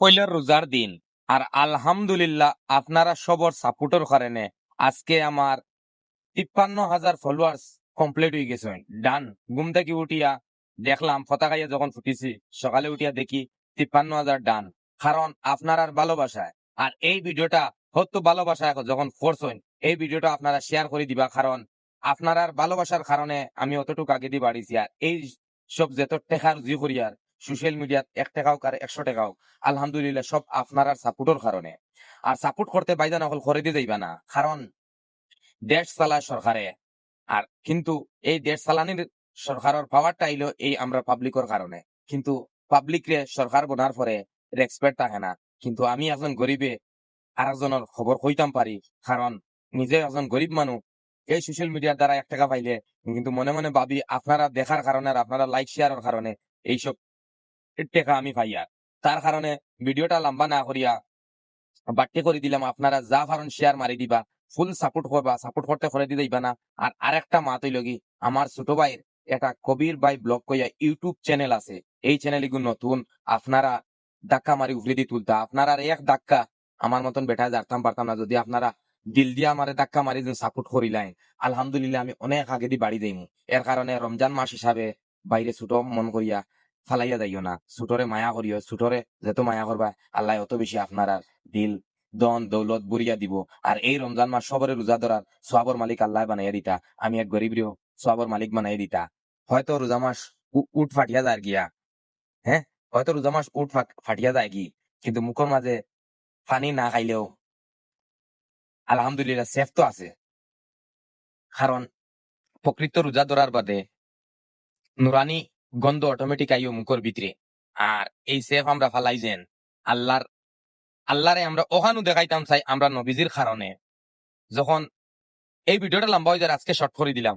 পয়লা রোজার দিন আর আলহামদুলিল্লাহ আপনারা সবর সাপোর্টের কারণে আজকে আমার 53,000 ফলোয়ার্স কমপ্লিট হয়ে গেছে। ডান। ঘুম থেকে উঠিয়া দেখলাম পতাকাইয়া যখন ফুটিছি, সকালে উঠিয়া দেখি 53,000 ডান। কারণ আপনার আর ভালোবাসায়। আর এই ভিডিওটা হয়তো ভালোবাসায় যখন ফোর্স হইন, এই ভিডিওটা আপনারা শেয়ার করে দিবা। কারণ আপনার আর ভালোবাসার কারণে আমি অতটুকু আগে দিয়ে বাড়িছি। আর এই সব যেত টেকার জি করি আর সোশ্যাল মিডিয়াত 1 টাকাও আর 100 টাকাও আলহামদুলিল্লাহ সব আপনার আর সাপোর্টের কারণে। আর সাপোর্ট করতে বাইদান অকল করে দিয়ে যাইবা না, কারণ দেশ চালায় সরকারে। আর কিন্তু এই দেশ চালানির সরকারের পাওয়ারটা আইলো এই আমরা পাবলিকের কারণে। কিন্তু পাবলিক রে সরকার বোনার পরে রেসপেক্ট থাকে না। কিন্তু আমি একজন গরিবে আর একজনের খবর কইতাম পারি, কারণ নিজে একজন গরিব মানুষ। এই সোশ্যাল মিডিয়ার দ্বারা 1 টাকা পাইলে কিন্তু মনে মনে ভাবি আপনারা দেখার কারণে আর আপনারা লাইক শেয়ারের কারণে এইসব টাকা আমি পাই। আর তার কারণে ভিডিওটা লম্বা না করিয়া বাট্টে করে দিলাম। আপনারা যা পারেন শেয়ার মারি দিবা, ফুল সাপোর্ট করবা, সাপোর্ট করতে করে দিবা না। আর আরেকটা মাত হইল কি, আমার ছোট ভাইয়ের একটা কবির ভাই ব্লগ কইয়া ইউটিউব চ্যানেল আছে। এই চ্যানেল এগুলো নতুন, আপনারা ধাক্কা মারি উফরে দিয়ে তুলতা। আপনারা আর এক ধাক্কা আমার মতন বেটা জানতাম পারতাম না যদি আপনারা দিল দিয়া আমারে ধাক্কা মারি সাপোর্ট করিলেন। আলহামদুলিল্লাহ আমি অনেক আগে দিয়ে বাড়ি দেইমু। এর কারণে রমজান মাস হিসাবে বাইরে ছোট মন করিয়া ফালাইয়া যাইও না, ছোটরে মায়া করিও। ছোটরে যত মায়া করবা আল্লাহ অত বেশি আপনারা দিল দন দৌলত বুড়িয়া দিব। আর এই রমজান মাস সবরে রোজা ধরার সোয়াবর মালিক আল্লাহ বানাইয়া দিতা, আমি এক গরিব রিও সোয়াবর মালিক বানাইয়া দিতা। হয়তো রোজা মাস উঠ ফাটিয়া যায় গিয়া, হ্যাঁ, হয়তো রোজা মাস উঠ ফাটিয়া যায় কি, কিন্তু মুখের মাঝে পানি না খাইলেও আলহামদুলিল্লাহ সেফ তো আছে। কারণ প্রকৃত রোজা ধরার বাদে নুরানি গন্ধ অটোমেটিক আইও মুখের ভিতরে। আর এই সেফ আমরা ফালাই যেন আল্লাহরে আমরা ওখানো দেখাইতাম চাই আমরা নবীজির কারণে। যখন এই ভিডিওটা লম্বা হয়ে যায় আজকে শর্ট করে দিলাম,